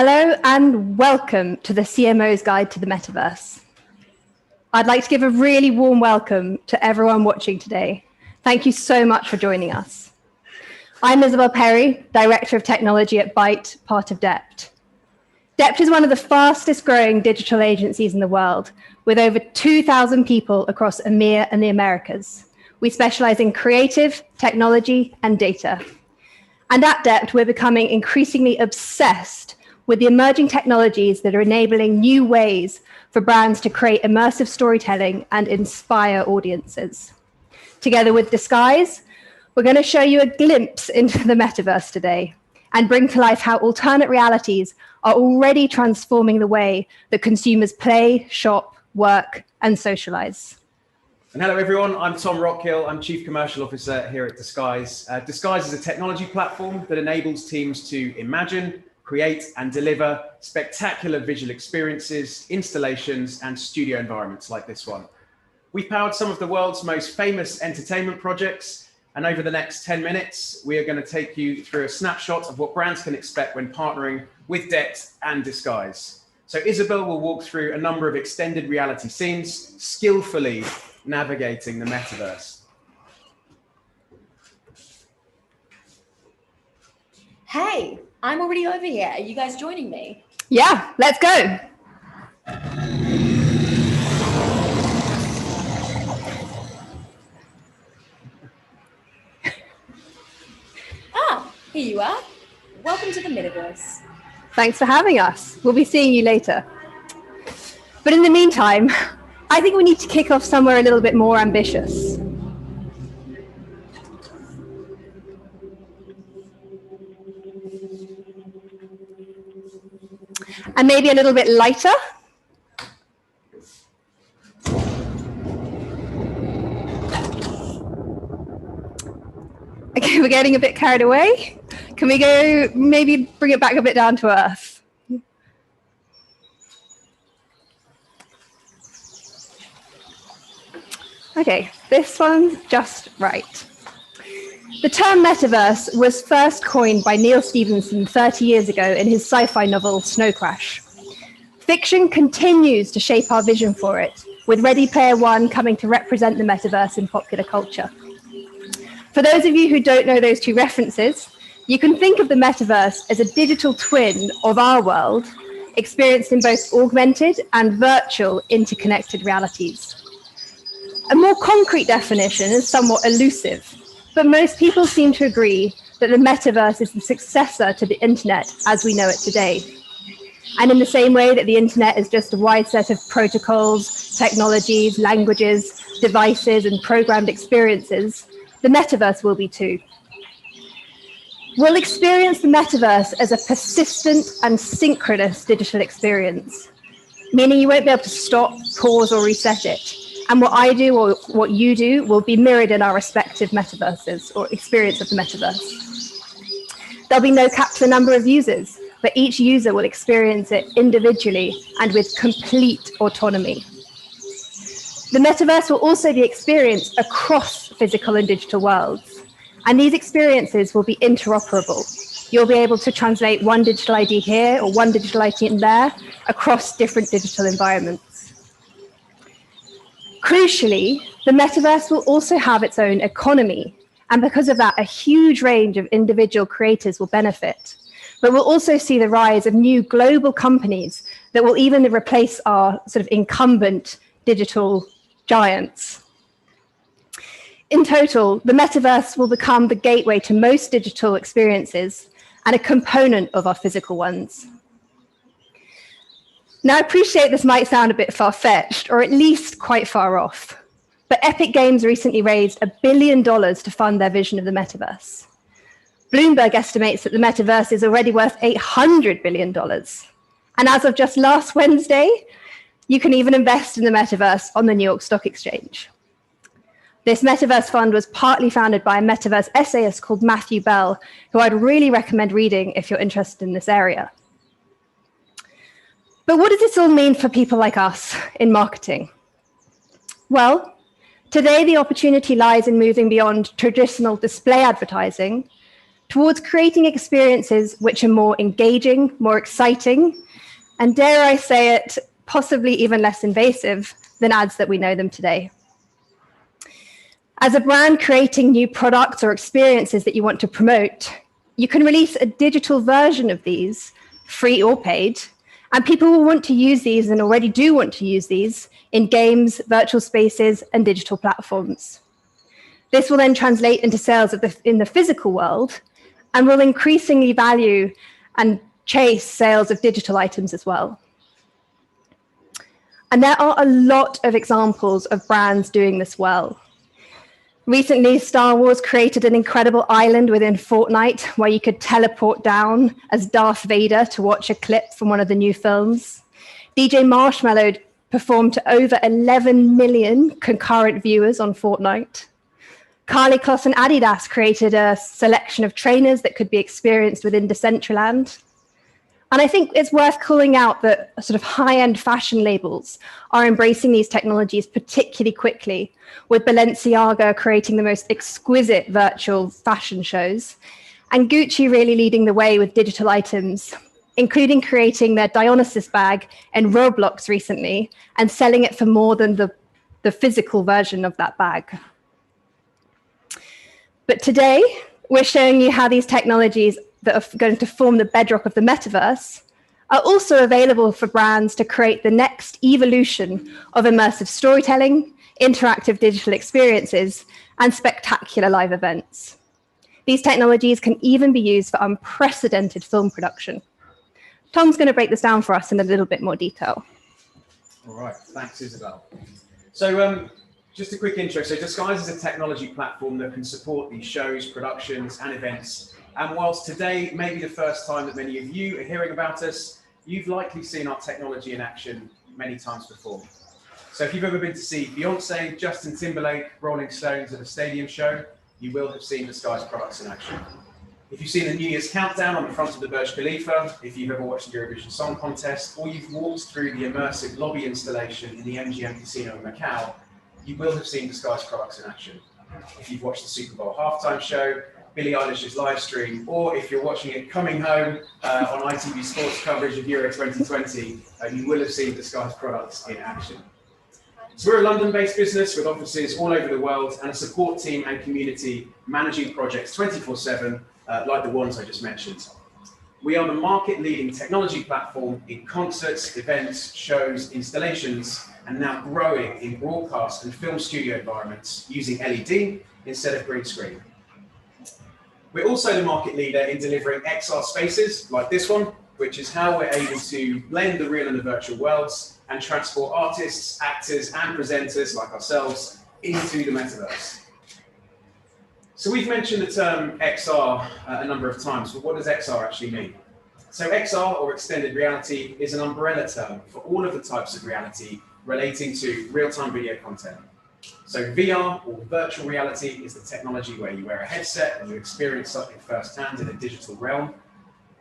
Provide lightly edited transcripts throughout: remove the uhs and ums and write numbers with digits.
Hello and welcome to the CMO's Guide to the Metaverse. I'd like to give a really warm welcome to everyone watching today. Thank you so much for joining us. I'm Isabel Perry, Director of Technology at Byte, part of Dept. Dept is one of the fastest growing digital agencies in the world, with over 2,000 people across EMEA and the Americas. We specialize in creative, technology, and data. And at Dept, we're becoming increasingly obsessed with the emerging technologies that are enabling new ways for brands to create immersive storytelling and inspire audiences. Together with Disguise, we're going to show you a glimpse into the metaverse today and bring to life how alternate realities are already transforming the way that consumers play, shop, work, and socialize. And hello everyone, I'm Tom Rockhill. I'm Chief Commercial Officer here at Disguise. Disguise is a technology platform that enables teams to imagine, create and deliver spectacular visual experiences, installations, and studio environments like this one. We've powered some of the world's most famous entertainment projects, and over the next 10 minutes, we are going to take you through a snapshot of what brands can expect when partnering with Dept and Disguise. So Isabel will walk through a number of extended reality scenes, skillfully navigating the metaverse. Hey, I'm already over here. Are you guys joining me? Yeah, let's go. Here you are. Welcome to the Metaverse. Thanks for having us. We'll be seeing you later. But in the meantime, I think we need to kick off somewhere a little bit more ambitious. And maybe a little bit lighter. Okay, we're getting a bit carried away. Can we go, maybe bring it back a bit down to earth? Okay, this one's just right. The term metaverse was first coined by Neil Stephenson 30 years ago in his sci-fi novel Snow Crash. Fiction continues to shape our vision for it, with Ready Player One coming to represent the metaverse in popular culture. For those of you who don't know those two references, you can think of the metaverse as a digital twin of our world, experienced in both augmented and virtual interconnected realities. A more concrete definition is somewhat elusive, but most people seem to agree that the metaverse is the successor to the internet as we know it today. And in the same way that the internet is just a wide set of protocols, technologies, languages, devices, and programmed experiences, the metaverse will be too. We'll experience the metaverse as a persistent and synchronous digital experience, meaning you won't be able to stop, pause, or reset it. And what I do or what you do will be mirrored in our respective metaverses or experience of the metaverse. There'll be no cap to the number of users, but each user will experience it individually and with complete autonomy. The metaverse will also be experienced across physical and digital worlds, and these experiences will be interoperable. You'll be able to translate one digital ID here or one digital ID in there across different digital environments. Crucially, the metaverse will also have its own economy, and because of that, a huge range of individual creators will benefit. But we'll also see the rise of new global companies that will even replace our sort of incumbent digital giants. In total, the metaverse will become the gateway to most digital experiences and a component of our physical ones. Now, I appreciate this might sound a bit far-fetched, or at least quite far off, but Epic Games recently raised $1 billion to fund their vision of the metaverse. Bloomberg estimates that the metaverse is already worth $800 billion. And as of just last Wednesday, you can even invest in the metaverse on the New York Stock Exchange. This metaverse fund was partly founded by a metaverse essayist called Matthew Bell, who I'd really recommend reading if you're interested in this area. But what does this all mean for people like us in marketing? Well, today the opportunity lies in moving beyond traditional display advertising towards creating experiences which are more engaging, more exciting, and dare I say it, possibly even less invasive than ads that we know them today. As a brand creating new products or experiences that you want to promote, you can release a digital version of these, free or paid, and people will want to use these and already do want to use these in games, virtual spaces, and digital platforms. This will then translate into sales in the physical world and will increasingly value and chase sales of digital items as well. And there are a lot of examples of brands doing this well. Recently, Star Wars created an incredible island within Fortnite where you could teleport down as Darth Vader to watch a clip from one of the new films. DJ Marshmallow performed to over 11 million concurrent viewers on Fortnite. Carly Kloss and Adidas created a selection of trainers that could be experienced within Decentraland. And I think it's worth calling out that sort of high-end fashion labels are embracing these technologies particularly quickly, with Balenciaga creating the most exquisite virtual fashion shows, and Gucci really leading the way with digital items, including creating their Dionysus bag in Roblox recently and selling it for more than the physical version of that bag. But today, we're showing you how these technologies that are going to form the bedrock of the metaverse are also available for brands to create the next evolution of immersive storytelling, interactive digital experiences, and spectacular live events. These technologies can even be used for unprecedented film production. Tom's going to break this down for us in a little bit more detail. All right, thanks, Isabel. So just a quick intro. So Disguise is a technology platform that can support these shows, productions, and events. And whilst today may be the first time that many of you are hearing about us, you've likely seen our technology in action many times before. So if you've ever been to see Beyonce, Justin Timberlake, Rolling Stones at a stadium show, you will have seen Disguise products in action. If you've seen the New Year's countdown on the front of the Burj Khalifa, if you've ever watched the Eurovision Song Contest, or you've walked through the immersive lobby installation in the MGM Casino in Macau, you will have seen Disguise products in action. If you've watched the Super Bowl halftime show, Billie Eilish's live stream, or if you're watching it coming home on ITV Sports coverage of Euro 2020, you will have seen Disguise products in action. So we're a London-based business with offices all over the world and a support team and community managing projects 24/7, like the ones I just mentioned. We are the market-leading technology platform in concerts, events, shows, installations, and now growing in broadcast and film studio environments using LED instead of green screen. We're also the market leader in delivering XR spaces like this one, which is how we're able to blend the real and the virtual worlds and transport artists, actors, and presenters like ourselves into the metaverse. So we've mentioned the term XR a number of times, but what does XR actually mean? So XR, or extended reality, is an umbrella term for all of the types of reality relating to real-time video content. So VR, or virtual reality, is the technology where you wear a headset and you experience something firsthand in a digital realm.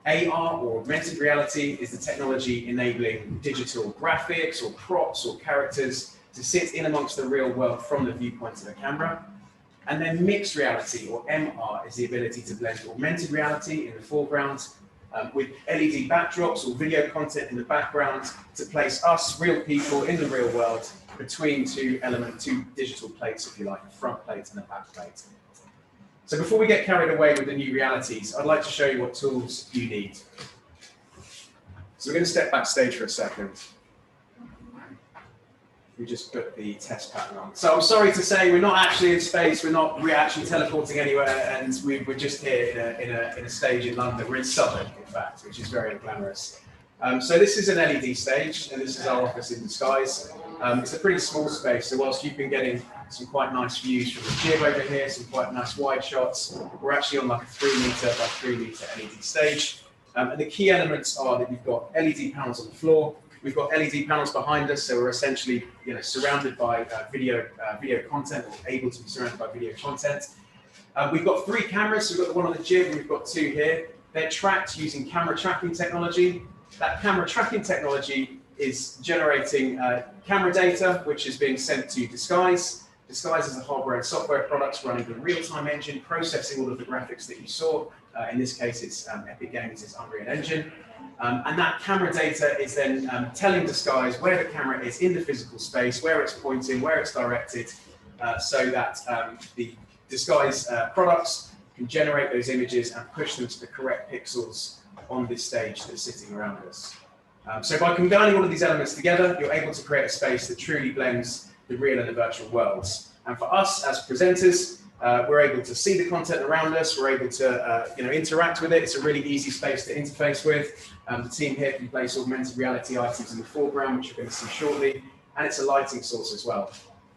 AR, or augmented reality, is the technology enabling digital graphics or props or characters to sit in amongst the real world from the viewpoint of the camera. And then mixed reality, or MR, is the ability to blend augmented reality in the foreground with LED backdrops or video content in the background to place us, real people, in the real world between two digital plates, if you like, a front plate and a back plate. So before we get carried away with the new realities, I'd like to show you what tools you need. So we're going to step backstage for a second. We just put the test pattern on. So I'm sorry to say we're not actually in space, we're actually teleporting anywhere, and we're just here in a stage in London. We're in Southwark, in fact, which is very glamorous. So this is an LED stage, and this is our office in Disguise. It's a pretty small space, so whilst you've been getting some quite nice views from the gym over here, some quite nice wide shots, we're actually on like a 3 meter by 3 meter LED stage. And the key elements are that you've got LED panels on the floor. We've got LED panels behind us, so we're essentially surrounded by video content, or able to be surrounded by video content. We've got 3 cameras, so we've got the one on the gym, and we've got 2 here. They're tracked using camera tracking technology. That camera tracking technology is generating camera data, which is being sent to Disguise. Disguise is a hardware and software product running the real-time engine, processing all of the graphics that you saw, In this case, it's Epic Games' Unreal Engine. And that camera data is then telling Disguise where the camera is in the physical space, where it's pointing, where it's directed, so that the Disguise products can generate those images and push them to the correct pixels on this stage that's sitting around us. So by combining all of these elements together, you're able to create a space that truly blends the real and the virtual worlds. And for us as presenters, we're able to see the content around us. We're able to interact with it. It's a really easy space to interface with. The team here can place augmented reality items in the foreground, which you're going to see shortly. And it's a lighting source as well.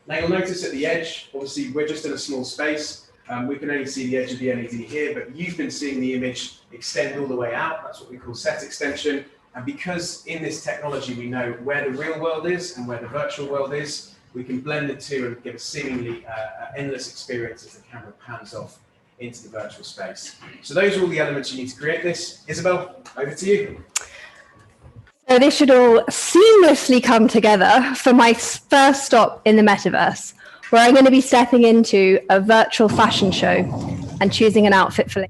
Now you'll notice at the edge, obviously we're just in a small space. We can only see the edge of the LED here, but you've been seeing the image extend all the way out. That's what we call set extension. And because in this technology we know where the real world is and where the virtual world is, we can blend the two and get a seemingly endless experience as the camera pans off into the virtual space. So those are all the elements you need to create this. Isabel, over to you. So this should all seamlessly come together for my first stop in the metaverse, where I'm going to be stepping into a virtual fashion show and choosing an outfit for.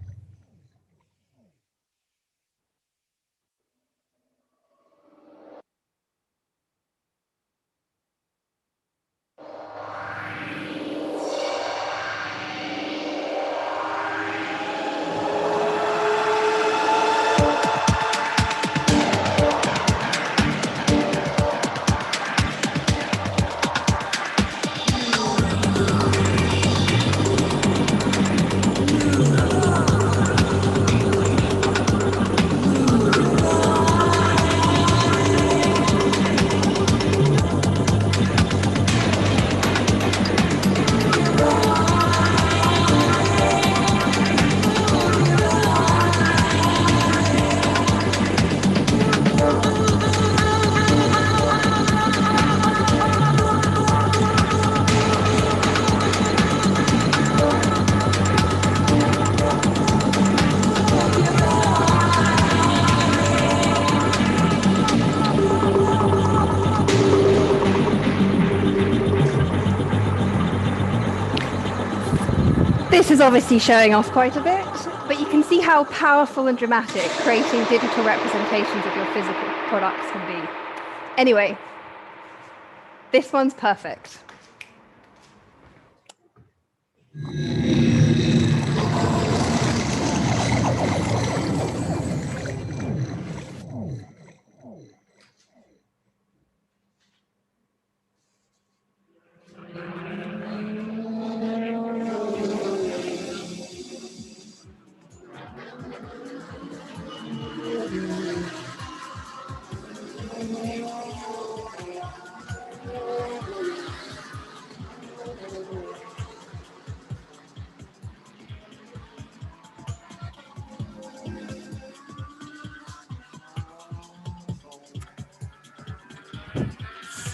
This is obviously showing off quite a bit, but you can see how powerful and dramatic creating digital representations of your physical products can be. Anyway, this one's perfect.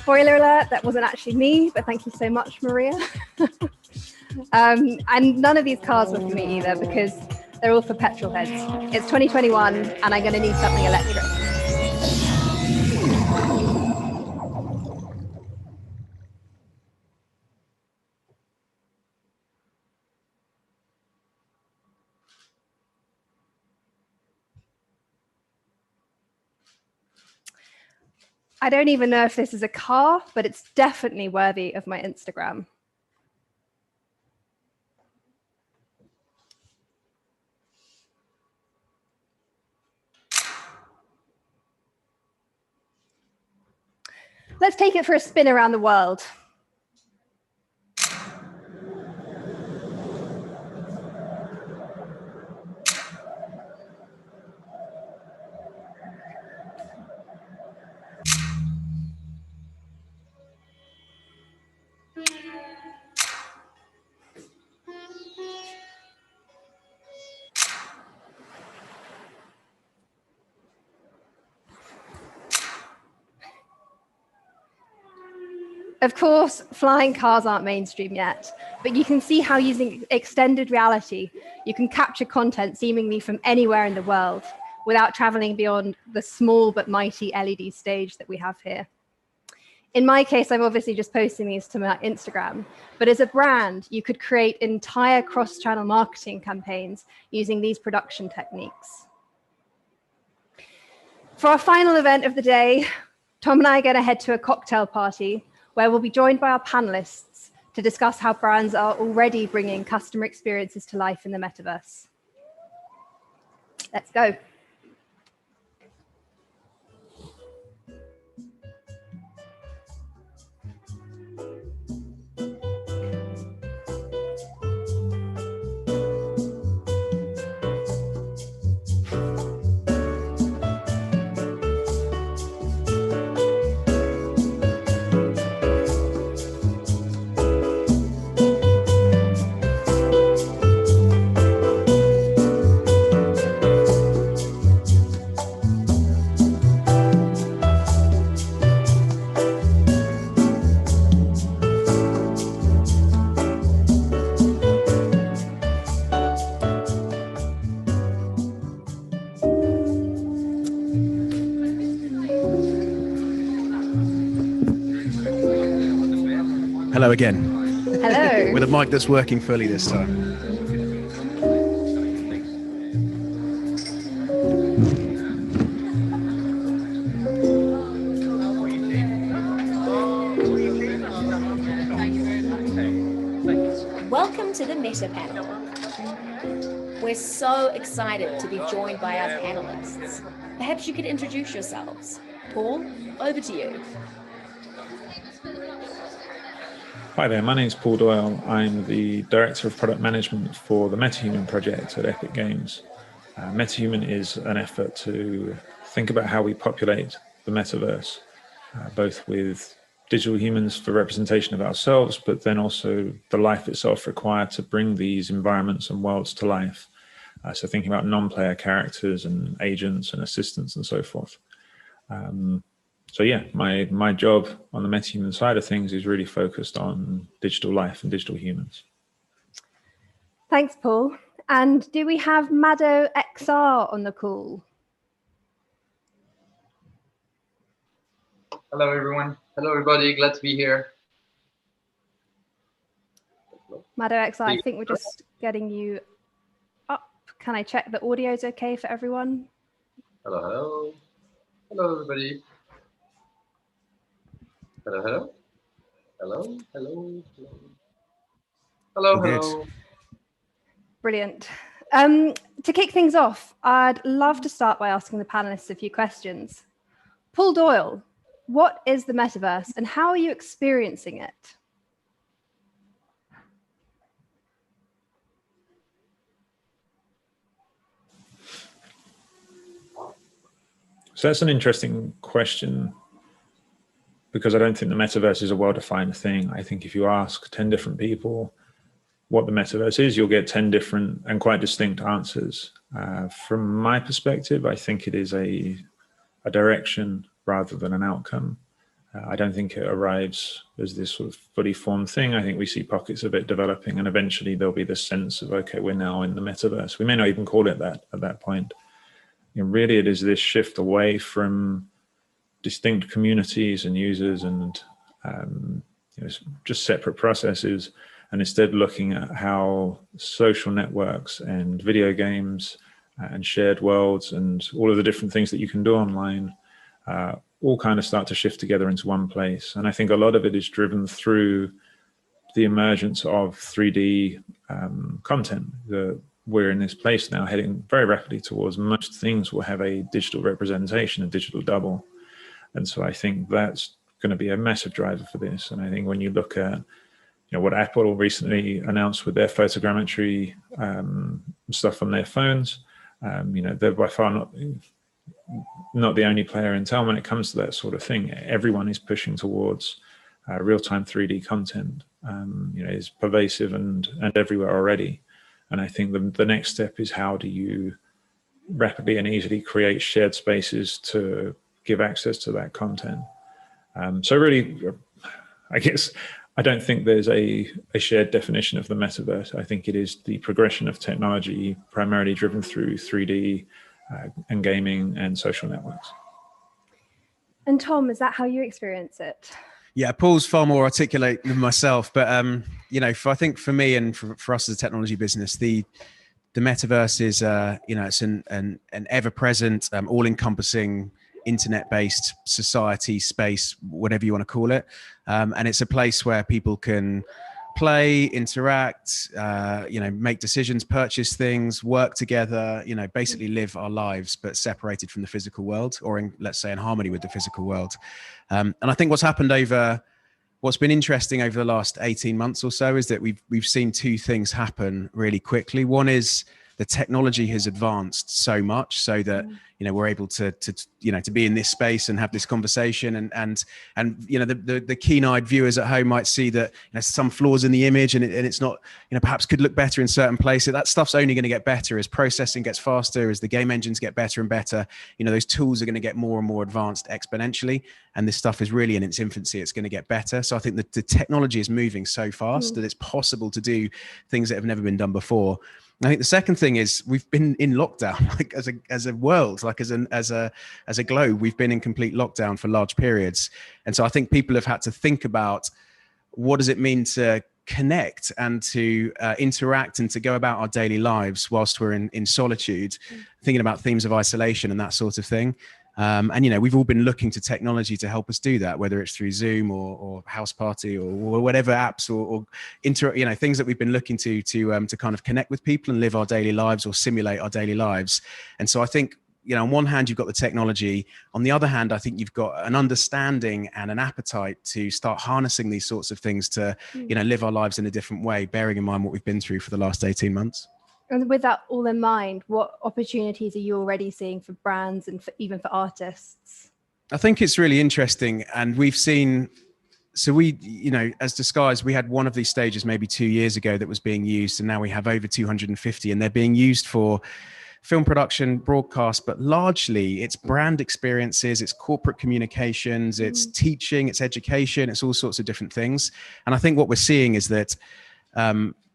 Spoiler alert, that wasn't actually me, but thank you so much, Maria. And none of these cars were for me either, because they're all for petrol heads. It's 2021, and I'm going to need something electric. I don't even know if this is a car, but it's definitely worthy of my Instagram. Let's take it for a spin around the world. Of course, flying cars aren't mainstream yet, but you can see how using extended reality, you can capture content seemingly from anywhere in the world without traveling beyond the small but mighty LED stage that we have here. In my case, I'm obviously just posting these to my Instagram, but as a brand, you could create entire cross-channel marketing campaigns using these production techniques. For our final event of the day, Tom and I are going to head to a cocktail party where we'll be joined by our panelists to discuss how brands are already bringing customer experiences to life in the metaverse. Let's go. Hello again. Hello. With a mic that's working fully this time. Welcome to the Meta panel. We're so excited to be joined by our panelists. Perhaps you could introduce yourselves. Paul, over to you. Hi there, my name is Paul Doyle. I'm the Director of Product Management for the MetaHuman project at Epic Games. MetaHuman is an effort to think about how we populate the metaverse, both with digital humans for representation of ourselves, but then also the life itself required to bring these environments and worlds to life. So thinking about non-player characters and agents and assistants and so forth. So yeah, my job on the MetaHuman side of things is really focused on digital life and digital humans. Thanks, Paul. And do we have Mado XR on the call? Hello, everyone. Hello, everybody. Glad to be here. Mado XR, I think we're just getting you up. Can I check the audio is okay for everyone? Hello, hello. Hello, everybody. Hello, hello. Hello, hello, hello. Hello, hello. Brilliant. To kick things off, I'd love to start by asking the panelists a few questions. Paul Doyle, what is the metaverse and how are you experiencing it? So that's an interesting question, because I don't think the metaverse is a well-defined thing. I think if you ask 10 different people what the metaverse is, you'll get 10 different and quite distinct answers. From my perspective, I think it is a direction rather than an outcome. I don't think it arrives as this sort of fully formed thing. I think we see pockets of it developing, and eventually there'll be this sense of, okay, we're now in the metaverse. We may not even call it that at that point. You know, really, it is this shift away from distinct communities and users and just separate processes, and instead looking at how social networks and video games and shared worlds and all of the different things that you can do online all kind of start to shift together into one place. And I think a lot of it is driven through the emergence of 3D content. We're in this place now heading very rapidly towards most things will have a digital representation, a digital double. And so I think that's going to be a massive driver for this. And I think when you look at what Apple recently announced with their photogrammetry stuff on their phones, they're by far not the only player in town when it comes to that sort of thing. Everyone is pushing towards real-time 3D content. Is pervasive and everywhere already. And I think the next step is how do you rapidly and easily create shared spaces to give access to that content. So really, I guess I don't think there's a shared definition of the metaverse. I think it is the progression of technology primarily driven through 3D and gaming and social networks. And Tom, is that how you experience it? Yeah, Paul's far more articulate than myself, but you know, I think for me and for us as a technology business, the metaverse is you know, it's an ever-present, all-encompassing internet-based society space, whatever you want to call it, and it's a place where people can play, interact, you know, make decisions, purchase things, work together, you know, basically live our lives, but separated from the physical world, or in, let's say, in harmony with the physical world. And I think what's been interesting over the last 18 months or so is that we've seen two things happen really quickly. One is the technology has advanced so much so that, you know, we're able to you know, to be in this space and have this conversation, and you know, the keen-eyed viewers at home might see that, you know, some flaws in the image, and it's not, you know, perhaps could look better in certain places. That stuff's only going to get better as processing gets faster, as the game engines get better and better. You know, those tools are going to get more and more advanced exponentially, and this stuff is really in its infancy. It's going to get better. So I think that the technology is moving so fast that it's possible to do things that have never been done before. I think the second thing is we've been in lockdown, like as a world, like as a globe, we've been in complete lockdown for large periods. And so I think people have had to think about, what does it mean to connect and to interact and to go about our daily lives whilst we're in solitude, thinking about themes of isolation and that sort of thing. And, you know, we've all been looking to technology to help us do that, whether it's through Zoom or House Party or whatever apps or you know, things that we've been looking to kind of connect with people and live our daily lives or simulate our daily lives. And so I think, you know, on one hand, you've got the technology. On the other hand, I think you've got an understanding and an appetite to start harnessing these sorts of things to, you know, live our lives in a different way, bearing in mind what we've been through for the last 18 months. And with that all in mind, what opportunities are you already seeing for brands and even for artists? I think it's really interesting. And we've seen, so we, you know, as Disguise, we had one of these stages maybe 2 years ago that was being used, and now we have over 250, and they're being used for film production, broadcast, but largely it's brand experiences, it's corporate communications, it's teaching, it's education, it's all sorts of different things. And I think what we're seeing is that,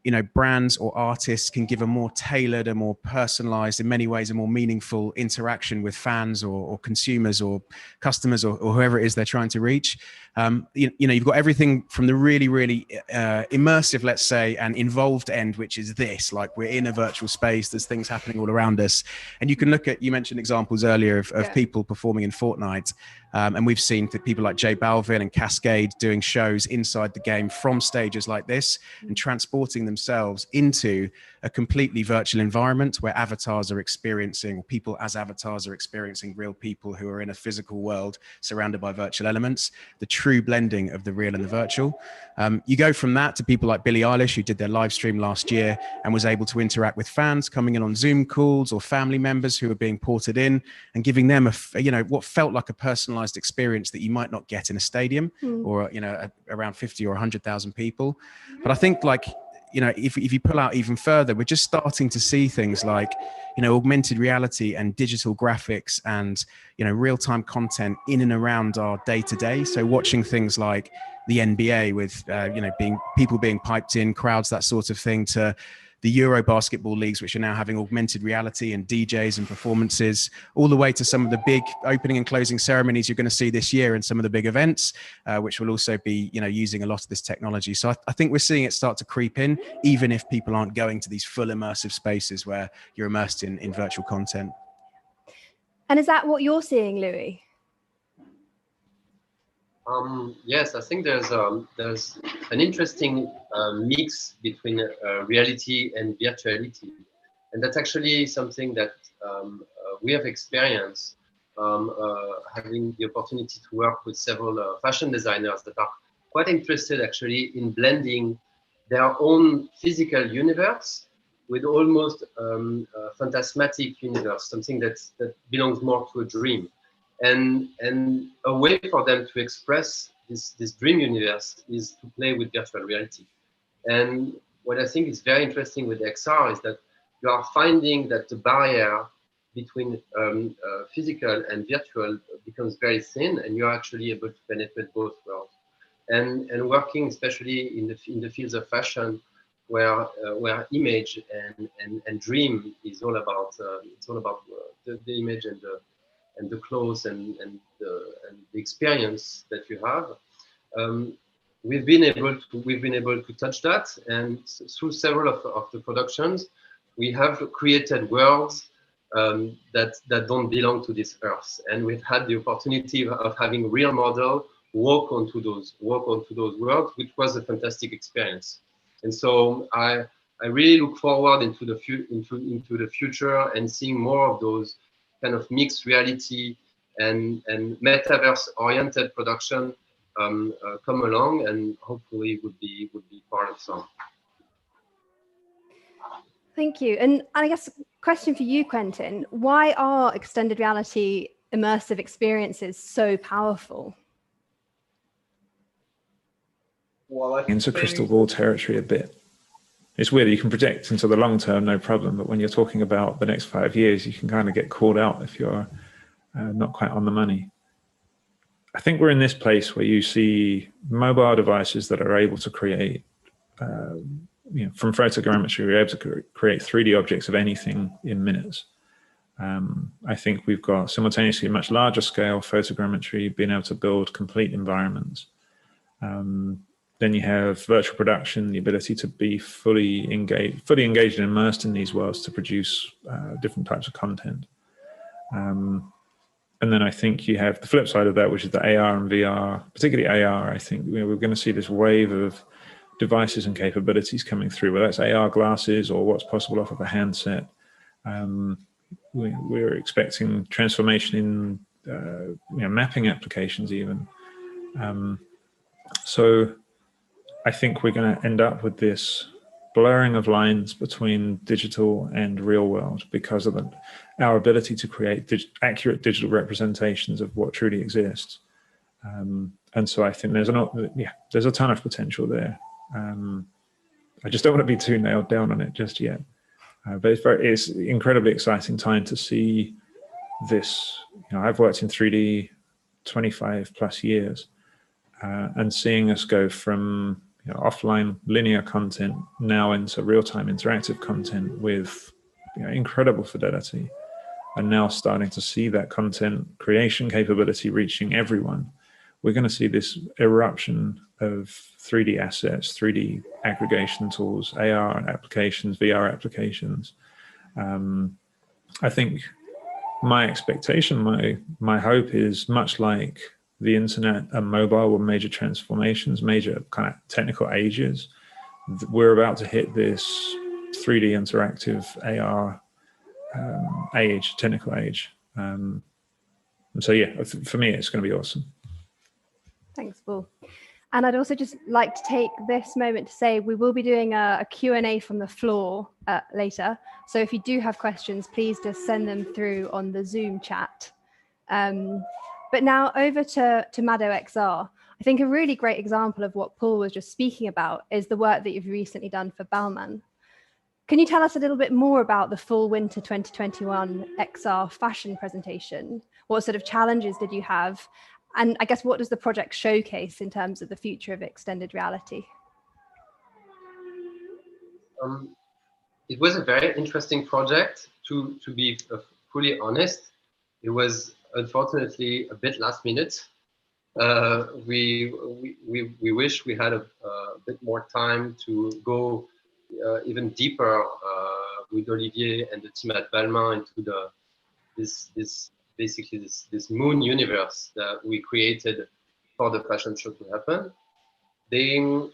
you know, brands or artists can give a more tailored, a more personalized, in many ways, a more meaningful interaction with fans or consumers or customers or whoever it is they're trying to reach. You know, you've got everything from the really, really immersive, let's say, and involved end, which is this, like we're in a virtual space, there's things happening all around us. And you can look at, you mentioned examples earlier of people performing in Fortnite. And we've seen people like J Balvin and Cascade doing shows inside the game from stages like this and transporting themselves into a completely virtual environment where avatars are experiencing, or people as avatars are experiencing real people who are in a physical world surrounded by virtual elements, the true blending of the real and the virtual. You go from that to people like Billie Eilish, who did their live stream last year and was able to interact with fans coming in on Zoom calls, or family members who are being ported in and giving them you know, what felt like a personalized experience that you might not get in a stadium or, you know, around 50 or 100,000 people. But I think, like, you know, if you pull out even further, we're just starting to see things like, you know, augmented reality and digital graphics and, you know, real-time content in and around our day-to-day. So watching things like the NBA with, you know, people being piped in, crowds, that sort of thing, to the Euro basketball leagues, which are now having augmented reality and DJs and performances, all the way to some of the big opening and closing ceremonies you're going to see this year and some of the big events, which will also be, you know, using a lot of this technology. So I think we're seeing it start to creep in, even if people aren't going to these full immersive spaces where you're immersed in virtual content. And is that what you're seeing, Louis? Yes, I think there's an interesting mix between reality and virtuality, and that's actually something that we have experienced, having the opportunity to work with several fashion designers that are quite interested actually in blending their own physical universe with almost a phantasmatic universe, something that belongs more to a dream. And a way for them to express this dream universe is to play with virtual reality. And what I think is very interesting with XR is that you are finding that the barrier between physical and virtual becomes very thin, and you're actually able to penetrate both worlds. And working especially in the fields of fashion, where image and dream is all about the image and the clothes and the experience that you have. we've been able to touch that, and through several of the productions, we have created worlds that don't belong to this earth, and we've had the opportunity of having real model walk onto those worlds, which was a fantastic experience. And so I really look forward into the future and seeing more of those kind of mixed reality and metaverse oriented production come along, and hopefully would be part of some. Thank you. And I guess question for you, Quentin, why are extended reality immersive experiences so powerful? Well, into crystal ball territory a bit. It's weird, you can predict into the long term, no problem, but when you're talking about the next 5 years, you can kind of get called out if you're not quite on the money. I think we're in this place where you see mobile devices that are able to create, from photogrammetry, we're able to create 3D objects of anything in minutes. I think we've got simultaneously a much larger scale photogrammetry, being able to build complete environments. Then you have virtual production, the ability to be fully engaged and immersed in these worlds to produce different types of content. And then I think you have the flip side of that, which is the AR and VR, particularly AR. I think we're going to see this wave of devices and capabilities coming through, whether that's AR glasses or what's possible off of a handset. We're expecting transformation in mapping applications even. So I think we're going to end up with this blurring of lines between digital and real world because of our ability to create accurate digital representations of what truly exists. And so I think there's a ton of potential there. I just don't want to be too nailed down on it just yet. But it's incredibly exciting time to see this. I've worked in 3D 25 plus years, and seeing us go from offline linear content now into real-time interactive content with incredible fidelity, and now starting to see that content creation capability reaching everyone. We're going to see this eruption of 3D assets, 3D aggregation tools, AR applications, VR applications. I think my expectation, my hope is much like the internet and mobile were major transformations, major kind of technical ages. We're about to hit this 3D interactive AR age, technical age. And so, yeah, for me, it's going to be awesome. Thanks, Paul. And I'd also just like to take this moment to say we will be doing a Q&A from the floor later. So if you do have questions, please just send them through on the Zoom chat. But now over to Mado XR. I think a really great example of what Paul was just speaking about is the work that you've recently done for Balmain. Can you tell us a little bit more about the full winter 2021 XR fashion presentation? What sort of challenges did you have? And I guess what does the project showcase in terms of the future of extended reality? It was a very interesting project, to be fully honest. It was unfortunately a bit last minute. We wish we had a bit more time to go even deeper with Olivier and the team at Balmain into this moon universe that we created for the fashion show to happen. The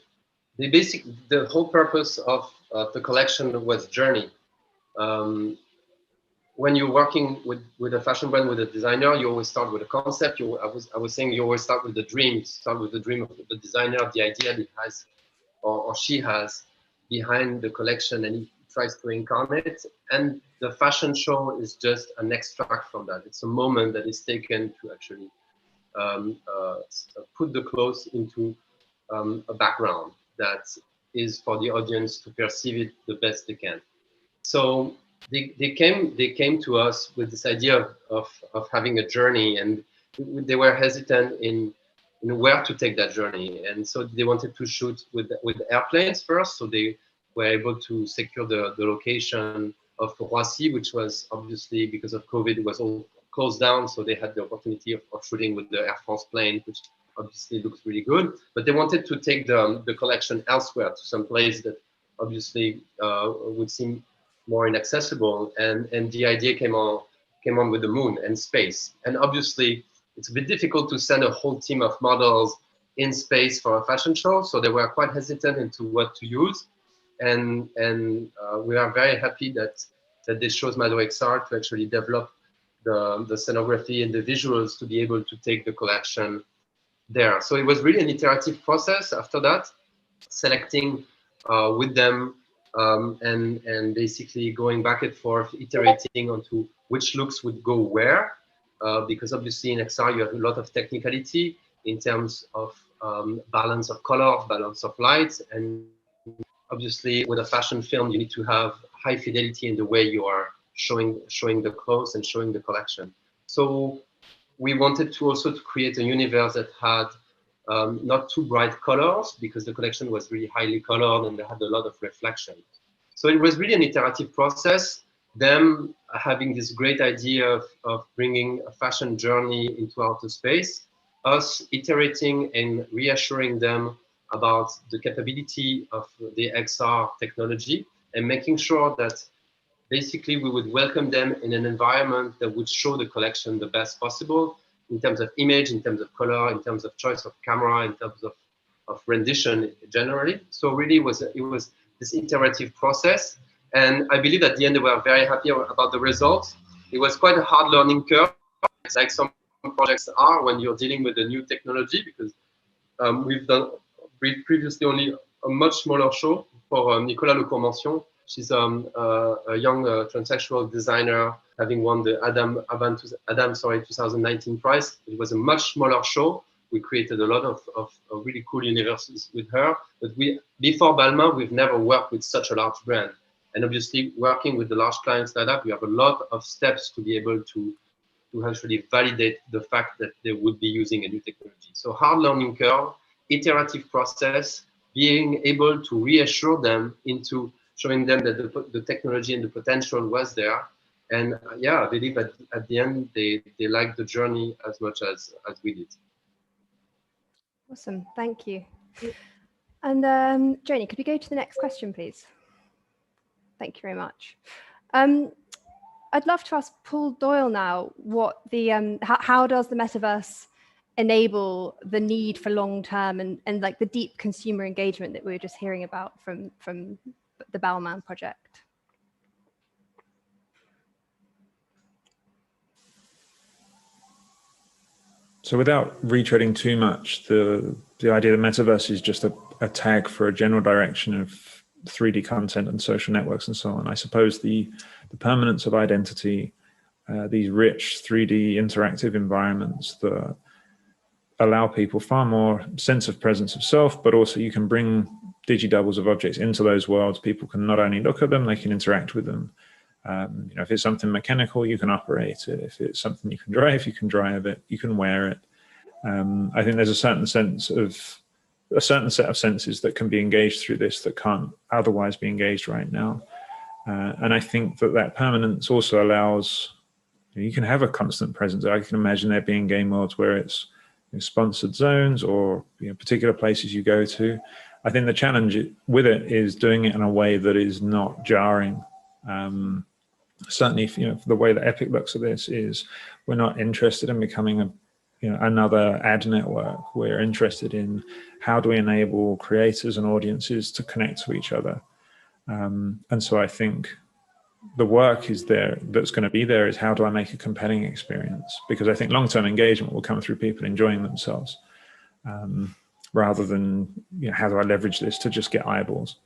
whole purpose of the collection was journey. When you're working with a fashion brand, with a designer, you always start with a concept. I was saying you always start with the dream. Start with the dream of the designer, the idea he has or she has behind the collection, and he tries to incarnate. And the fashion show is just an extract from that. It's a moment that is taken to actually put the clothes into a background that is for the audience to perceive it the best they can. So they came to us with this idea of having a journey, and they were hesitant in where to take that journey. And so they wanted to shoot with airplanes first. So they were able to secure the location of Roissy, which was obviously, because of COVID, it was all closed down. So they had the opportunity of shooting with the Air France plane, which obviously looks really good, but they wanted to take the collection elsewhere to some place that obviously would seem more inaccessible. And the idea came on with the moon and space. And obviously, it's a bit difficult to send a whole team of models in space for a fashion show, so they were quite hesitant into what to use. And we are very happy that they chose Mado XR to actually develop the scenography and the visuals to be able to take the collection there. So it was really an iterative process after that, selecting with them and basically going back and forth, iterating onto which looks would go where, because obviously in XR you have a lot of technicality in terms of balance of color, balance of light, and obviously with a fashion film you need to have high fidelity in the way you are showing the clothes and showing the collection. So we wanted to also to create a universe that had not too bright colors, because the collection was really highly colored and they had a lot of reflection. So it was really an iterative process, them having this great idea of bringing a fashion journey into outer space, us iterating and reassuring them about the capability of the XR technology, and making sure that basically we would welcome them in an environment that would show the collection the best possible in terms of image, in terms of color, in terms of choice of camera, in terms of rendition generally. So really it was this iterative process. And I believe at the end they were very happy about the results. It was quite a hard learning curve. It's like some projects are when you're dealing with a new technology, because we've done previously only a much smaller show for Nicolas Lecourt-Mention. She's a young transsexual designer, having won the Adam 2019 prize. It was a much smaller show. We created a lot of really cool universes with her. But before Balmain, we've never worked with such a large brand. And obviously, working with the large clients like that, we have a lot of steps to be able to actually validate the fact that they would be using a new technology. So hard learning curve, iterative process, being able to reassure them into showing them that the technology and the potential was there. And yeah, I believe at the end, they liked the journey as much as we did. Awesome, thank you. And Joni, could we go to the next question, please? Thank you very much. I'd love to ask Paul Doyle now, what the how does the metaverse enable the need for long-term and like the deep consumer engagement that we were just hearing about from the Balmain project? So without retreading too much, the idea of the metaverse is just a tag for a general direction of 3D content and social networks and so on. I suppose the permanence of identity, these rich 3D interactive environments that allow people far more sense of presence of self, but also you can bring digi-doubles of objects into those worlds. People can not only look at them, they can interact with them. You know, if it's something mechanical, you can operate it. If it's something you can drive it, you can wear it. I think there's a certain set of senses that can be engaged through this that can't otherwise be engaged right now. And I think that permanence also allows, you can have a constant presence. I can imagine there being game modes where it's sponsored zones or particular places you go to. I think the challenge with it is doing it in a way that is not jarring. Certainly, the way that Epic looks at this is we're not interested in becoming another ad network. We're interested in how do we enable creators and audiences to connect to each other. And so I think the work is there that's going to be there is how do I make a compelling experience? Because I think long-term engagement will come through people enjoying themselves rather than how do I leverage this to just get eyeballs.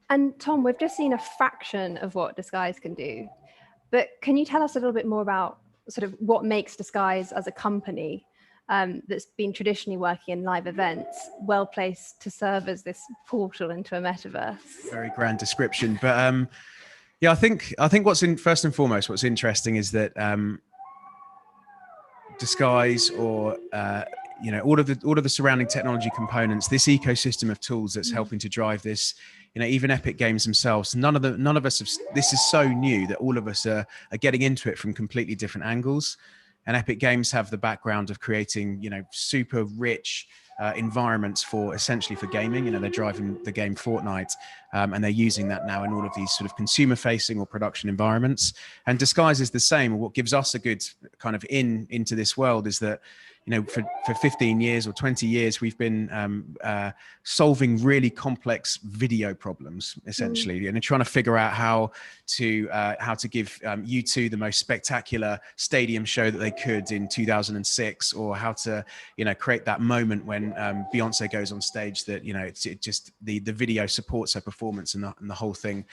And Tom, we've just seen a fraction of what Disguise can do, but can you tell us a little bit more about sort of what makes Disguise as a company that's been traditionally working in live events well placed to serve as this portal into a metaverse? Very grand description, but yeah, I think first and foremost, what's interesting is that Disguise or all of the surrounding technology components, this ecosystem of tools that's helping to drive this, even Epic Games themselves, none of us have, this is so new that all of us are getting into it from completely different angles. and Epic Games have the background of creating, you know, super rich environments for essentially for gaming. You know, they're driving the game Fortnite, and they're using that now in all of these sort of consumer facing or production environments. And Disguise is the same. What gives us a good kind of into this world is that, you know, for 15 years or 20 years, we've been solving really complex video problems, essentially, and trying to figure out how to give U2 the most spectacular stadium show that they could in 2006, or how to, you know, create that moment when Beyonce goes on stage that, you know, it just the video supports her performance, and the whole thing,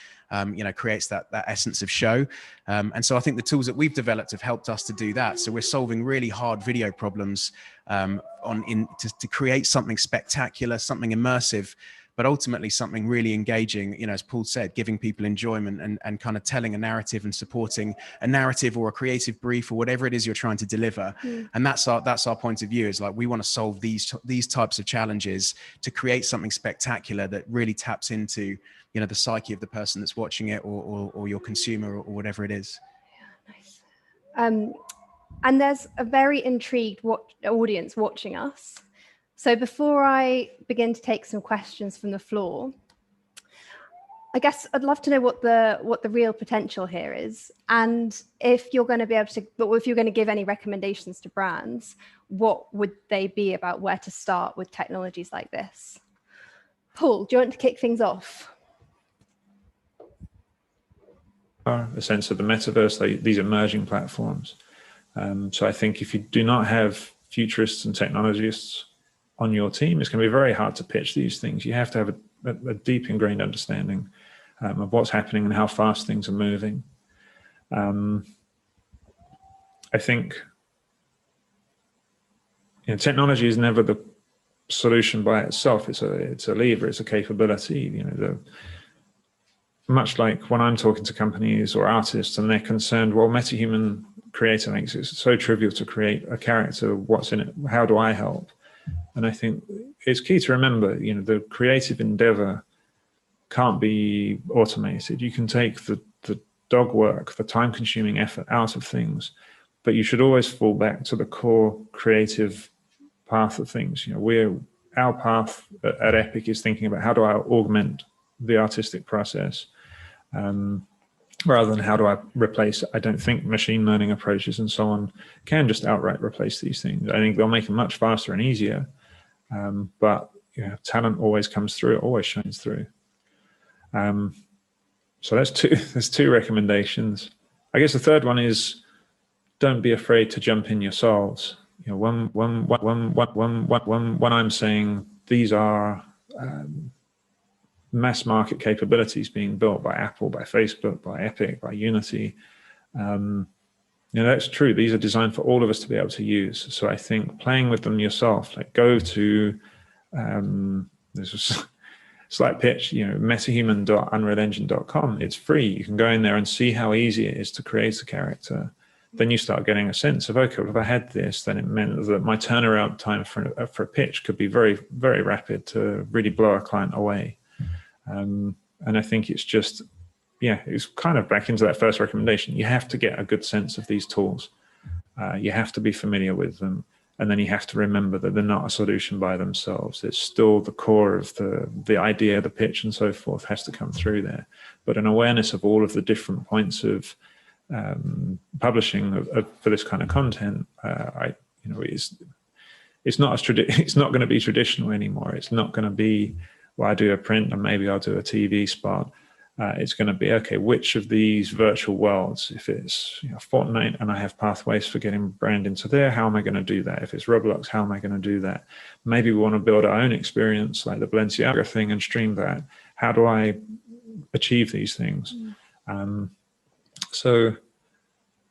you know, creates that essence of show. And so I think the tools that we've developed have helped us to do that. So we're solving really hard video problems to create something spectacular, something immersive, but ultimately something really engaging, you know, as Paul said, giving people enjoyment and kind of telling a narrative and supporting a narrative or a creative brief or whatever it is you're trying to deliver. And that's our point of view, is like, we want to solve these types of challenges to create something spectacular that really taps into, you know, the psyche of the person that's watching it, or your consumer, or whatever it is. Yeah, nice. And there's a very intrigued audience watching us. So before I begin to take some questions from the floor, I guess I'd love to know what the real potential here is, and if you're going to be able to, but if you're going to give any recommendations to brands, what would they be about where to start with technologies like this? Paul, do you want to kick things off? The sense of the metaverse, these emerging platforms. So I think if you do not have futurists and technologists on your team, it's going to be very hard to pitch these things. You have to have a deep ingrained understanding of what's happening and how fast things are moving. I think, you know, technology is never the solution by itself. It's a lever, it's a capability. You know, much like when I'm talking to companies or artists and they're concerned, well, MetaHuman Creator makes it so trivial to create a character. What's in it? How do I help? And I think it's key to remember, you know, the creative endeavor can't be automated. You can take the dog work, the time-consuming effort out of things, but you should always fall back to the core creative path of things. You know, our path at Epic is thinking about how do I augment the artistic process, rather than how do I replace it. I don't think machine learning approaches and so on can just outright replace these things. I think they'll make them much faster and easier, but you know, talent always comes through, it always shines through. So there's two recommendations. I guess the third one is, don't be afraid to jump in yourselves. You know, when I'm saying these are mass market capabilities being built by Apple, by Facebook, by Epic, by Unity, you know, that's true. These are designed for all of us to be able to use. So I think playing with them yourself, like go to, there's a slight pitch, you know, metahuman.unrealengine.com. It's free. You can go in there and see how easy it is to create a character. Then you start getting a sense of, okay, well, if I had this, then it meant that my turnaround time for a pitch could be very, very rapid to really blow a client away. And I think it's just, yeah, it's kind of back into that first recommendation. You have to get a good sense of these tools. You have to be familiar with them. And then you have to remember that they're not a solution by themselves. It's still the core of the idea, the pitch and so forth has to come through there. But an awareness of all of the different points of publishing for this kind of content, it's not going to be traditional anymore. It's not going to be, well, I do a print and maybe I'll do a TV spot. It's going to be, okay, which of these virtual worlds, if it's, you know, Fortnite and I have pathways for getting brand into there, how am I going to do that? If it's Roblox, how am I going to do that? Maybe we want to build our own experience like the Balenciaga thing and stream that. How do I achieve these things? So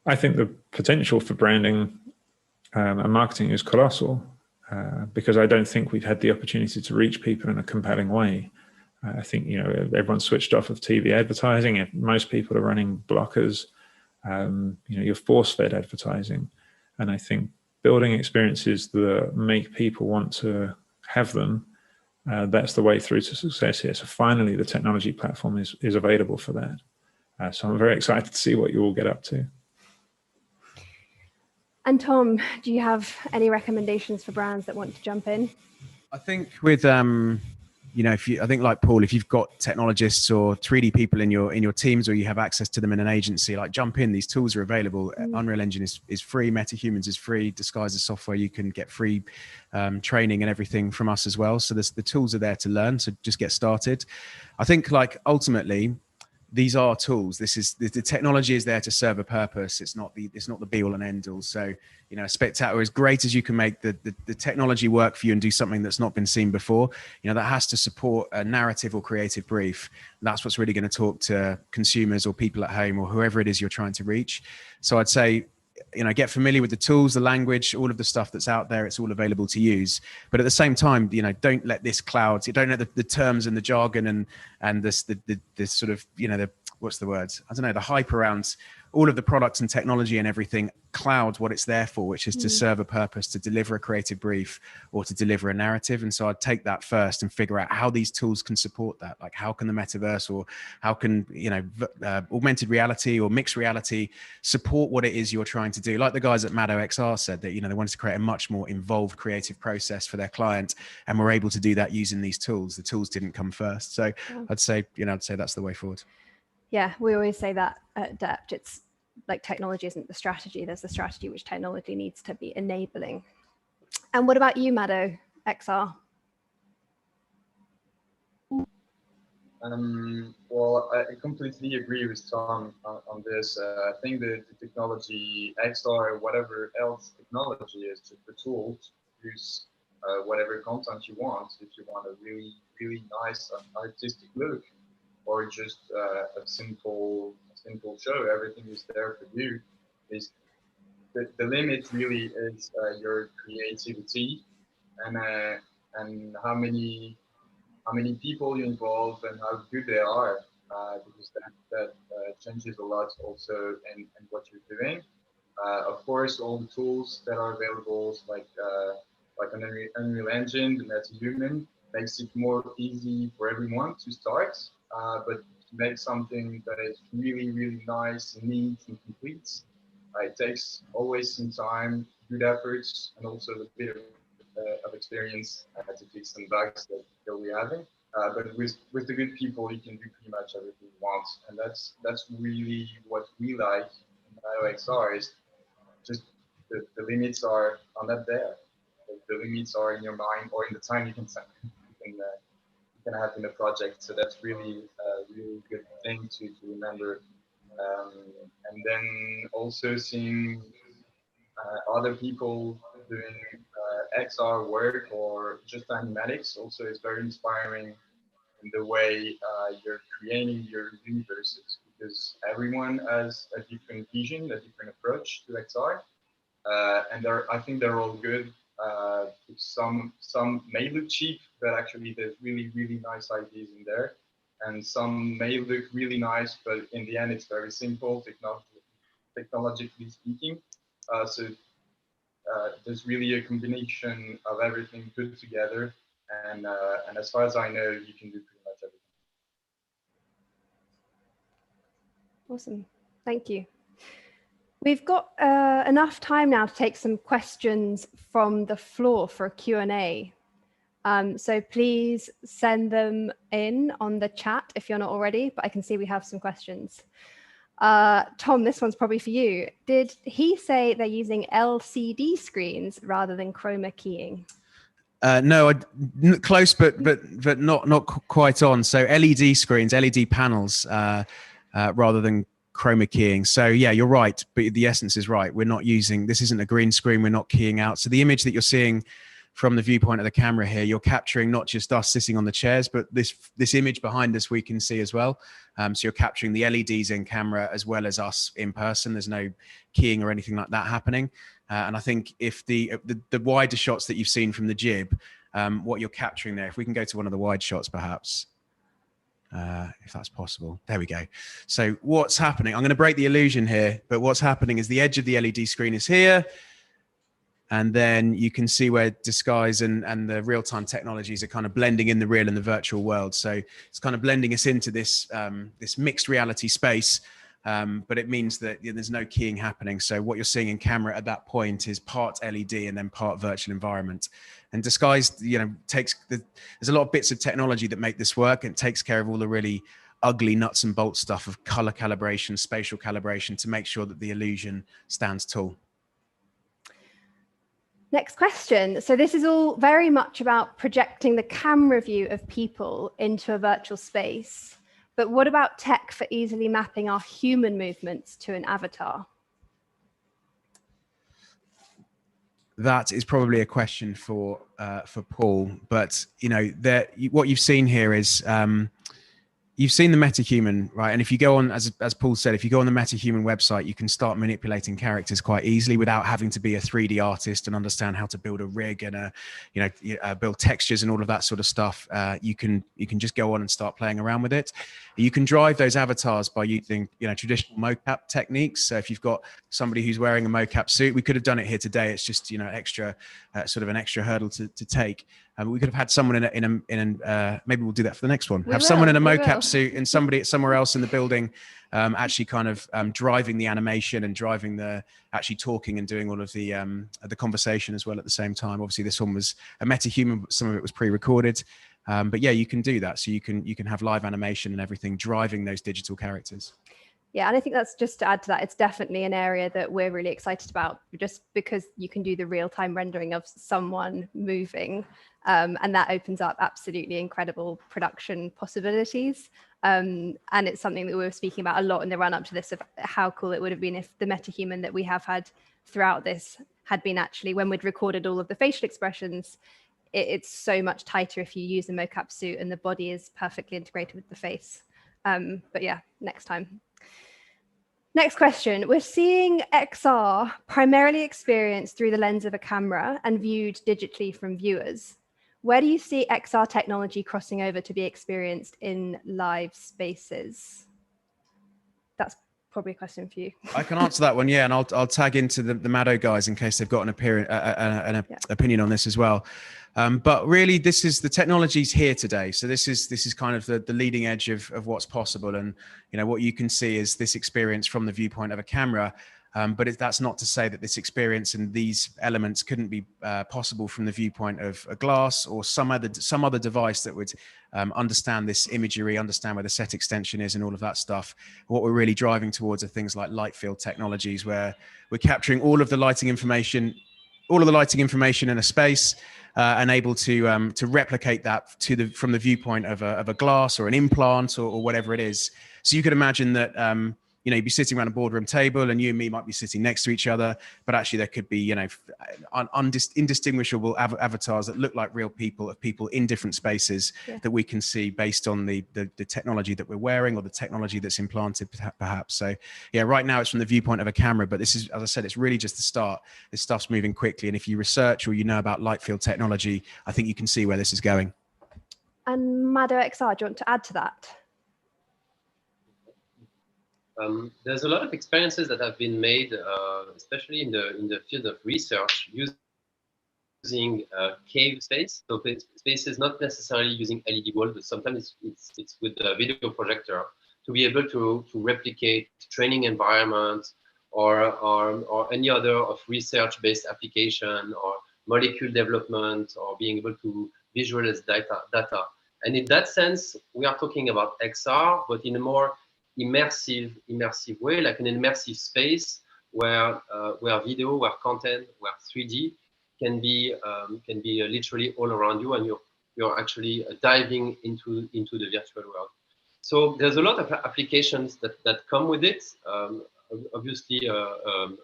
I think the potential for branding and marketing is colossal, because I don't think we've had the opportunity to reach people in a compelling way. I think, you know, everyone's switched off of TV advertising. Most people are running blockers. You know, you're force-fed advertising. And I think building experiences that make people want to have them, that's the way through to success here. So finally, the technology platform is available for that. So I'm very excited to see what you all get up to. And Tom, do you have any recommendations for brands that want to jump in? I think with I think like Paul, if you've got technologists or 3D people in your teams, or you have access to them in an agency, like jump in. These tools are available. Unreal Engine is free. MetaHumans is free. Disguise is software. You can get free training and everything from us as well. So the tools are there to learn. So just get started. I think like ultimately, these are tools. This is the technology is there to serve a purpose. It's not the be all and end all. So, a spectator, as great as you can make the technology work for you and do something that's not been seen before, that has to support a narrative or creative brief. That's what's really going to talk to consumers or people at home or whoever it is you're trying to reach. So I'd say, get familiar with the tools, the language, all of the stuff that's out there. It's all available to use. But at the same time, don't let this cloud, don't let the terms and the jargon and this sort of, what's the word? I don't know, the hype around all of the products and technology and everything cloud what it's there for, which is to serve a purpose, to deliver a creative brief or to deliver a narrative. And so I'd take that first and figure out how these tools can support that. Like how can the metaverse or how can, augmented reality or mixed reality support what it is you're trying to do? Like the guys at Mado XR said that, they wanted to create a much more involved creative process for their client. And we're able to do that using these tools. The tools didn't come first. So I'd say that's the way forward. Yeah, we always say that at Dept. It's like technology isn't the strategy. There's the strategy which technology needs to be enabling. And what about you, Mado XR? Well, I completely agree with Tom on this. I think the technology, XR, or whatever else technology is just a tool to produce whatever content you want. If you want a really, really nice artistic look, or just a simple show, everything is there for you. Is the limit really is your creativity and how many people you involve and how good they are, because that changes a lot also in what you're doing. Of course, all the tools that are available, like an Unreal Engine, the MetaHuman, makes it more easy for everyone to start. But to make something that is really, really nice, neat, and complete, it takes always some time, good efforts, and also a bit of experience to fix some bugs that we're having. But with the good people, you can do pretty much everything you want, and that's really what we like in IOXR is just the limits are not there. The limits are in your mind or in the time you can have in a project. So that's really a really good thing to remember. And then also seeing other people doing XR work or just animatics also is very inspiring in the way you're creating your universes, because everyone has a different vision, a different approach to XR. And I think they're all good. Some may look cheap, but actually there's really, really nice ideas in there. And some may look really nice, but in the end, it's very simple, technologically speaking. So there's really a combination of everything put together. And as far as I know, you can do pretty much everything. Awesome. Thank you. We've got enough time now to take some questions from the floor for a Q&A. So please send them in on the chat if you're not already, but I can see we have some questions. Tom, this one's probably for you. Did he say they're using LCD screens rather than chroma keying? No, close, but not quite on. So LED screens, LED panels, rather than chroma keying. So yeah, you're right, but the essence is right. We're not using, this isn't a green screen, we're not keying out. So the image that you're seeing from the viewpoint of the camera here, you're capturing not just us sitting on the chairs, but this image behind us we can see as well. So you're capturing the LEDs in camera as well as us in person. There's no keying or anything like that happening. And I think if the wider shots that you've seen from the jib, what you're capturing there, if we can go to one of the wide shots perhaps, if that's possible. There we go. So what's happening, I'm going to break the illusion here, but what's happening is the edge of the LED screen is here. And then you can see where Disguise and the real-time technologies are kind of blending in the real and the virtual world. So it's kind of blending us into this, this mixed reality space. but it means that there's no keying happening. So what you're seeing in camera at that point is part LED and then part virtual environment. And Disguise, there's a lot of bits of technology that make this work, and it takes care of all the really ugly nuts and bolts stuff of color calibration, spatial calibration, to make sure that the illusion stands tall. Next question. So this is all very much about projecting the camera view of people into a virtual space. But what about tech for easily mapping our human movements to an avatar? That is probably a question for Paul. But what you've seen here is you've seen the MetaHuman, right? And if you go on, as Paul said, if you go on the MetaHuman website, you can start manipulating characters quite easily without having to be a 3D artist and understand how to build a rig and build textures and all of that sort of stuff. You can just go on and start playing around with it. You can drive those avatars by using traditional mocap techniques. So if you've got somebody who's wearing a mocap suit, we could have done it here today. It's just extra sort of an extra hurdle to take. We could have had someone maybe we'll do that for the next one. Someone in a mocap suit and somebody somewhere else in the building actually kind of driving the animation and driving actually talking and doing all of the conversation as well at the same time. Obviously, this one was a MetaHuman, but some of it was pre-recorded. But yeah, you can do that. So you can have live animation and everything driving those digital characters. Yeah, and I think that's just to add to that, it's definitely an area that we're really excited about, just because you can do the real-time rendering of someone moving, and that opens up absolutely incredible production possibilities. And it's something that we were speaking about a lot in the run-up to this, of how cool it would have been if the MetaHuman that we have had throughout this had been actually, when we'd recorded all of the facial expressions, it's so much tighter if you use a mocap suit and the body is perfectly integrated with the face. But yeah, next time. Next question. We're seeing XR primarily experienced through the lens of a camera and viewed digitally from viewers. Where do you see XR technology crossing over to be experienced in live spaces? That's probably a question for you. I can answer that one, yeah, and I'll tag into the Mado guys in case they've got an opinion on this as well. But really, the technology's here today. So this is kind of the leading edge of what's possible. And what you can see is this experience from the viewpoint of a camera. But that's not to say that this experience and these elements couldn't be possible from the viewpoint of a glass or some other device that would understand this imagery, understand where the set extension is and all of that stuff. What we're really driving towards are things like light field technologies, where we're capturing all of the lighting information in a space, and able to replicate that from the viewpoint of a glass or an implant or whatever it is. So you could imagine that you'd be sitting around a boardroom table and you and me might be sitting next to each other, but actually there could be indistinguishable avatars that look like real people, of people in different spaces that we can see based on the technology that we're wearing or the technology that's implanted perhaps. So yeah, right now it's from the viewpoint of a camera, but this is, as I said, it's really just the start. This stuff's moving quickly, and if you research or about light field technology, I think you can see where this is going. And Mado XR, do you want to add to that? There's a lot of experiences that have been made, especially in the field of research, using cave space. So spaces not necessarily using LED walls, but sometimes it's with a video projector to be able to replicate training environments or any other of research-based application or molecule development, or being able to visualize data. And in that sense, we are talking about XR, but in a more immersive way, like an immersive space where video, where content, where 3D can be literally all around you, and you're actually diving into the virtual world. So there's a lot of applications that come with it. Obviously,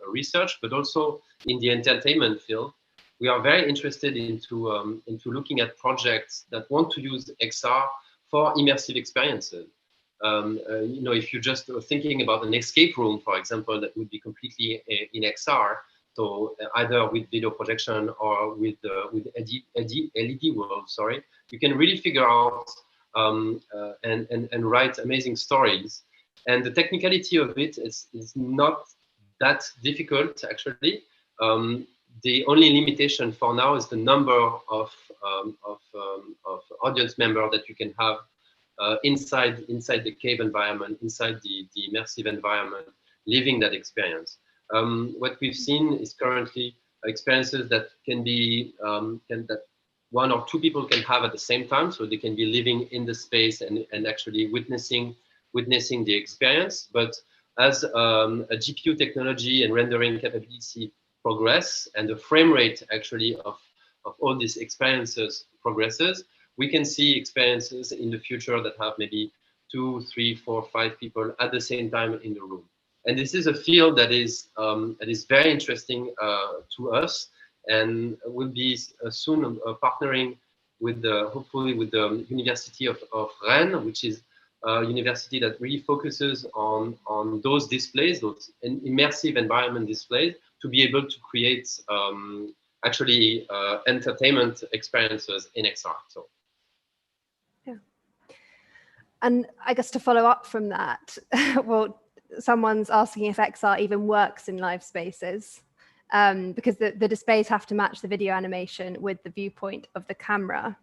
research, but also in the entertainment field, we are very interested into looking at projects that want to use XR for immersive experiences. If you're just thinking about an escape room, for example, that would be completely in XR, so either with video projection or with LED world, you can really figure out and write amazing stories. And the technicality of it is not that difficult, actually. The only limitation for now is the number of audience members that you can have inside the cave environment, inside the immersive environment, living that experience. What we've seen is currently experiences that can be that one or two people can have at the same time, so they can be living in the space and actually witnessing the experience. But as a GPU technology and rendering capability progress, and the frame rate actually of all these experiences progresses, we can see experiences in the future that have maybe 2, 3, 4, 5 people at the same time in the room. And this is a field that is very interesting to us, and will be soon partnering with hopefully with the University of Rennes, which is a university that really focuses on those displays, those immersive environment displays, to be able to create actually entertainment experiences in XR. So. Yeah. And I guess to follow up from that, well, someone's asking if XR even works in live spaces, because the displays have to match the video animation with the viewpoint of the camera.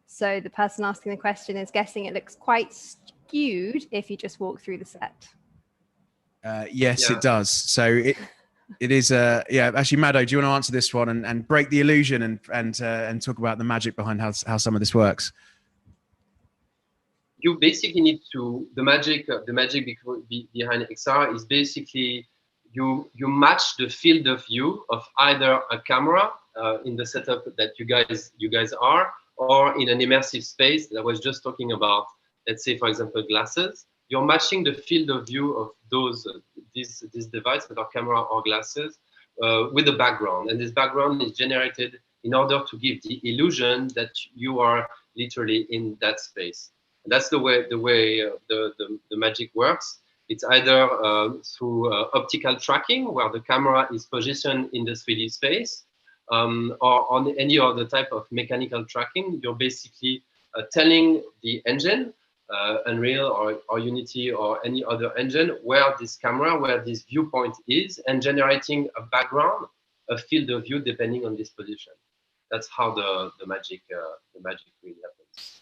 So the person asking the question is guessing it looks quite skewed if you just walk through the set. Yes, Yeah. it does. So it is yeah. Actually, Maddo, do you want to answer this one and break the illusion and talk about the magic behind how some of this works? You basically need to, the magic behind XR is basically you match the field of view of either a camera in the setup that you guys are, or in an immersive space that I was just talking about. Let's say, for example, glasses. You're matching the field of view of those this device, with our camera or glasses, with the background, and this background is generated in order to give the illusion that you are literally in that space. That's the way the magic works. It's either through optical tracking, where the camera is positioned in the 3D space, or on any other type of mechanical tracking. You're basically telling the engine, Unreal or Unity or any other engine, where this camera, where this viewpoint is, and generating a background, a field of view depending on this position. That's how the magic really happens.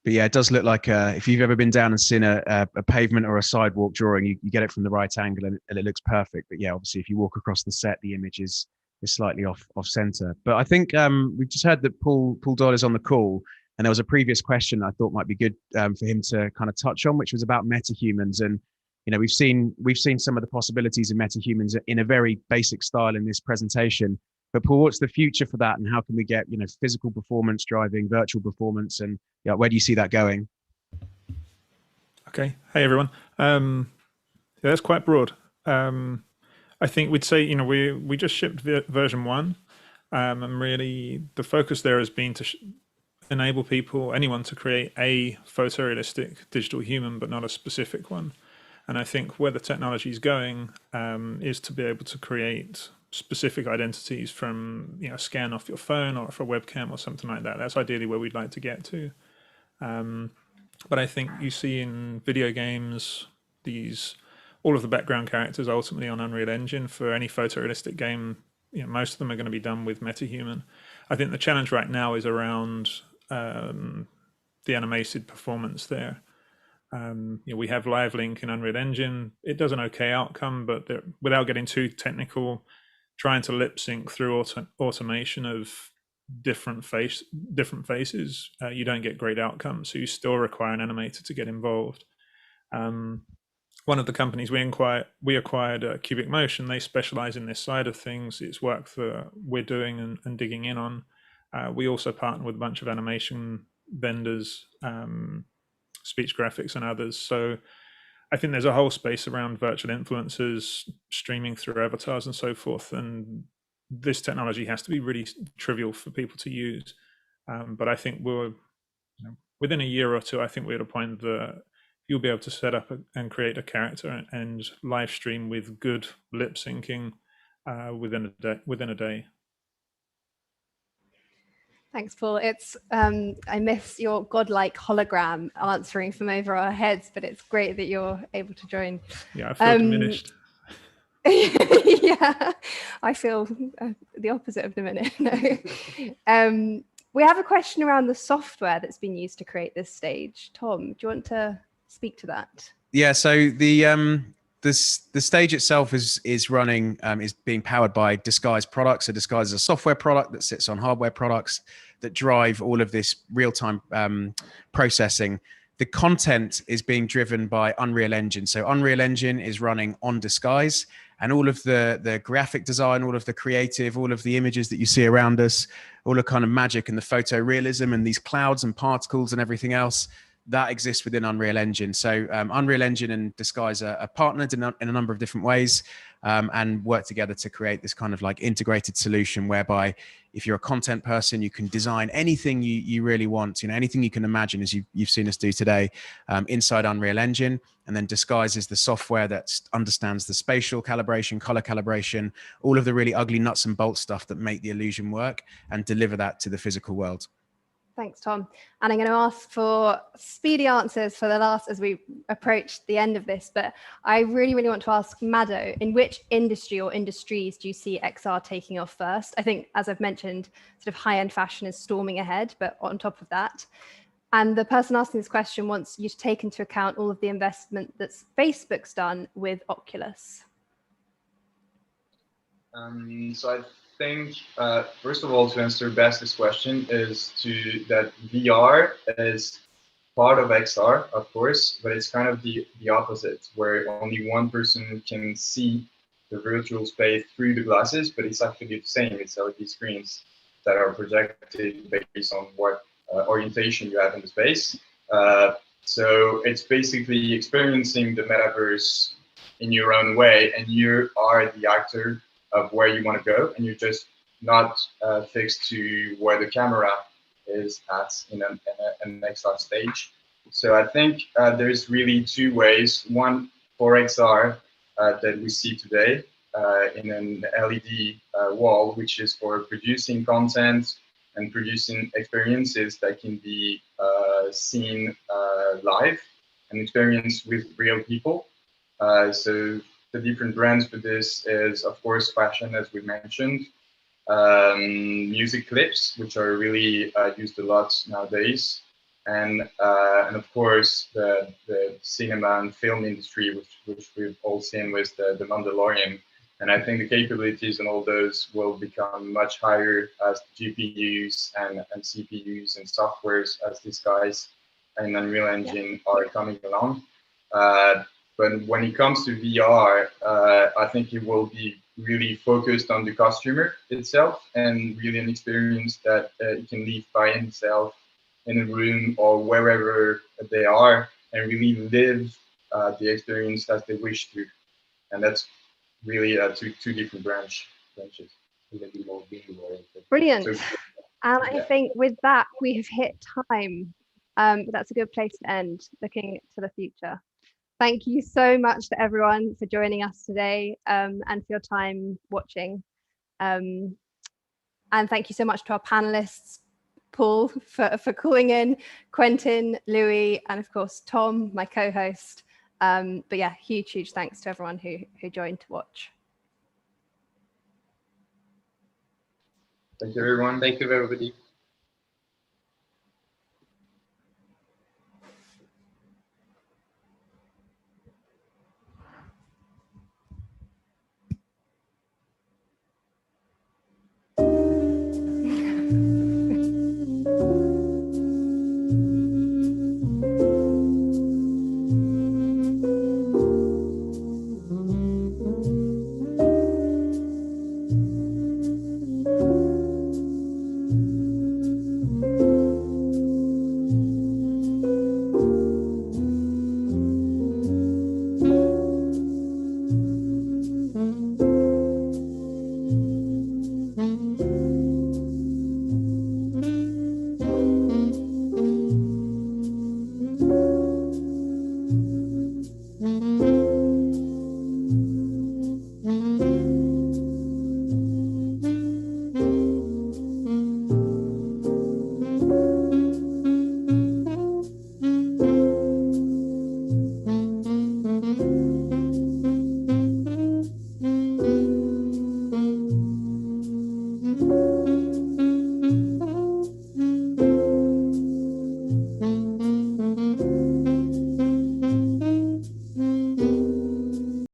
But yeah, it does look like if you've ever been down and seen a pavement or a sidewalk drawing, you get it from the right angle and it looks perfect. But yeah, obviously, if you walk across the set, the image is slightly off center. But I think we've just heard that Paul Doyle is on the call, and there was a previous question I thought might be good for him to kind of touch on, which was about metahumans. And you know, we've seen some of the possibilities of metahumans in a very basic style in this presentation. But Paul, what's the future for that, and how can we get physical performance driving virtual performance, and where do you see that going? Okay, hey everyone. Yeah, that's quite broad. I think we'd say we just shipped version 1, and really the focus there has been to enable anyone to create a photorealistic digital human, but not a specific one. And I think where the technology is going is to be able to create specific identities from a scan off your phone or for a webcam or something like that. That's ideally where we'd like to get to. But I think you see in video games all of the background characters ultimately on Unreal Engine. For any photorealistic game, most of them are going to be done with MetaHuman. I think the challenge right now is around the animated performance there. We have Live Link in Unreal Engine. It does an okay outcome, but without getting too technical, trying to lip sync through automation of different faces, you don't get great outcomes. So you still require an animator to get involved. One of the companies we acquired, Cubic Motion, they specialize in this side of things. It's work that we're doing and digging in on. We also partner with a bunch of animation vendors, speech graphics and others. So I think there's a whole space around virtual influencers, streaming through avatars and so forth. And this technology has to be really trivial for people to use. But I think within a year or two, I think we're at a point that you'll be able to set up and create a character and live stream with good lip syncing within a day. Thanks, Paul. It's I miss your godlike hologram answering from over our heads, but it's great that you're able to join. Yeah, I feel diminished. Yeah, I feel the opposite of diminished. No. We have a question around the software that's been used to create this stage. Tom, do you want to speak to that? Yeah, so the stage itself is being powered by Disguise products. So Disguise is a software product that sits on hardware products that drive all of this real-time processing. The content is being driven by Unreal Engine. So Unreal Engine is running on Disguise, and all of the graphic design, all of the creative, all of the images that you see around us, all the kind of magic and the photorealism and these clouds and particles and everything else, that exists within Unreal Engine. So Unreal Engine and Disguise are partnered in a number of different ways, and work together to create this kind of like integrated solution whereby if you're a content person, you can design anything you really want, anything you can imagine, as you've seen us do today, inside Unreal Engine. And then Disguise is the software that understands the spatial calibration, color calibration, all of the really ugly nuts and bolts stuff that make the illusion work and deliver that to the physical world. Thanks, Tom. And I'm going to ask for speedy answers for the last as we approach the end of this. But I really, really want to ask Maddo, in which industry or industries do you see XR taking off first? I think, as I've mentioned, sort of high-end fashion is storming ahead, but on top of that. And the person asking this question wants you to take into account all of the investment that Facebook's done with Oculus. So I think, first of all, to answer Bas's question, is that VR is part of XR, of course, but it's kind of the opposite, where only one person can see the virtual space through the glasses, but it's actually the same. It's LED screens that are projected based on what orientation you have in the space. So it's basically experiencing the metaverse in your own way, and you are the actor of where you want to go, and you're just not fixed to where the camera is at in an XR stage. So I think there's really two ways. One for XR that we see today in an LED wall, which is for producing content and producing experiences that can be seen live and experienced with real people. So the different brands for this is, of course, fashion, as we mentioned, music clips, which are really used a lot nowadays, and of course the cinema and film industry, which we've all seen with the Mandalorian. And I think the capabilities and all those will become much higher as GPUs and CPUs and softwares as these guys in Unreal Engine are coming along. But when it comes to VR, I think it will be really focused on the customer itself and really an experience that it can live by himself in a room or wherever they are and really live the experience as they wish to. And that's really two different branches. Brilliant. So, and I think with that, we have hit time. That's a good place to end, looking to the future. Thank you so much to everyone for joining us today and for your time watching. And thank you so much to our panelists, Paul for calling in, Quentin, Louis, and of course, Tom, my co-host. But yeah, huge thanks to everyone who joined to watch. thank you, everyone. Thank you, everybody. Mm-hmm.